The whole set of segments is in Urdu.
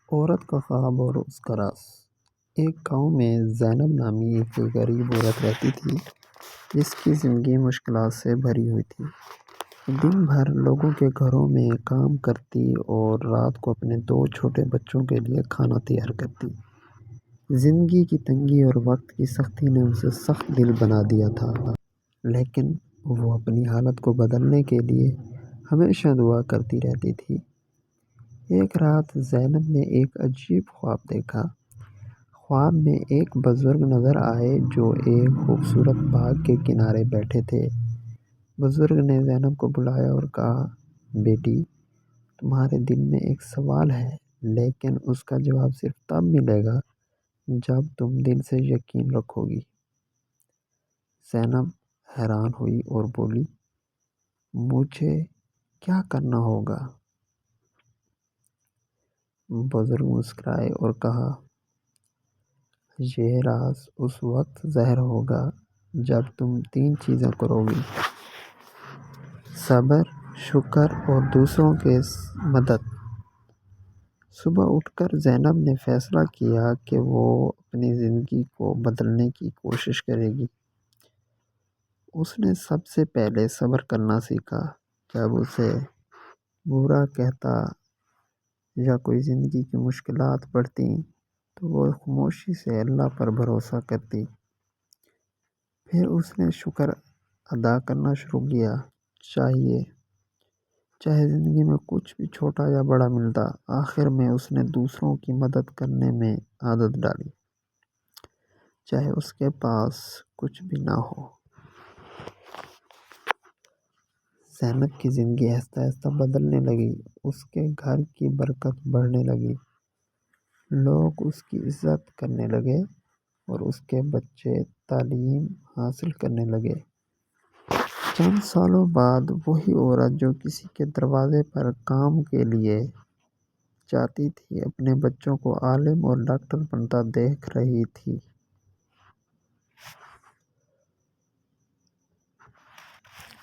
عورت کا خواب اور اس کا راز۔ ایک گاؤں میں زینب نامی ایک غریب عورت رہتی تھی جس کی زندگی مشکلات سے بھری ہوئی تھی۔ دن بھر لوگوں کے گھروں میں کام کرتی اور رات کو اپنے 2 چھوٹے بچوں کے لیے کھانا تیار کرتی۔ زندگی کی تنگی اور وقت کی سختی نے اسے سخت دل بنا دیا تھا، لیکن وہ اپنی حالت کو بدلنے کے لیے ہمیشہ دعا کرتی رہتی تھی۔ ایک رات زینب نے ایک عجیب خواب دیکھا۔ خواب میں ایک بزرگ نظر آئے جو ایک خوبصورت باغ کے کنارے بیٹھے تھے۔ بزرگ نے زینب کو بلایا اور کہا، بیٹی، تمہارے دل میں ایک سوال ہے، لیکن اس کا جواب صرف تب ملے گا جب تم دل سے یقین رکھو گی۔ زینب حیران ہوئی اور بولی، مجھے کیا کرنا ہوگا؟ بزرگ مسکرائے اور کہا، یہ راز اس وقت ظاہر ہوگا جب تم 3 چیزیں کرو گی: صبر، شکر اور دوسروں کی مدد۔ صبح اٹھ کر زینب نے فیصلہ کیا کہ وہ اپنی زندگی کو بدلنے کی کوشش کرے گی۔ اس نے سب سے پہلے صبر کرنا سیکھا۔ جب اسے برا کہتا یا کوئی زندگی کی مشکلات بڑھتیں تو وہ خاموشی سے اللہ پر بھروسہ کرتی۔ پھر اس نے شکر ادا کرنا شروع کیا، چاہے زندگی میں کچھ بھی چھوٹا یا بڑا ملتا۔ آخر میں اس نے دوسروں کی مدد کرنے میں عادت ڈالی، چاہے اس کے پاس کچھ بھی نہ ہو۔ زینب کی زندگی آہستہ آہستہ بدلنے لگی۔ اس کے گھر کی برکت بڑھنے لگی، لوگ اس کی عزت کرنے لگے اور اس کے بچے تعلیم حاصل کرنے لگے۔ چند سالوں بعد وہی عورت جو کسی کے دروازے پر کام کے لیے جاتی تھی، اپنے بچوں کو عالم اور ڈاکٹر بنتا دیکھ رہی تھی۔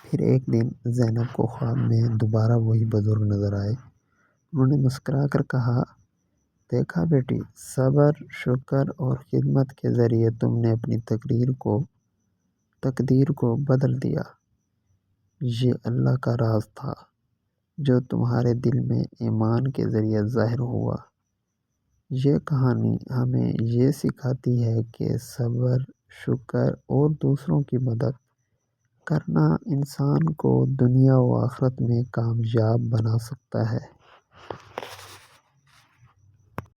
پھر ایک دن زینب کو خواب میں دوبارہ وہی بزرگ نظر آئے۔ انہوں نے مسکرا کر کہا، دیکھا بیٹی، صبر، شکر اور خدمت کے ذریعے تم نے اپنی تقدیر کو بدل دیا۔ یہ اللہ کا راز تھا جو تمہارے دل میں ایمان کے ذریعے ظاہر ہوا۔ یہ کہانی ہمیں یہ سکھاتی ہے کہ صبر، شکر اور دوسروں کی مدد کرنا انسان کو دنیا و آخرت میں کامیاب بنا سکتا ہے۔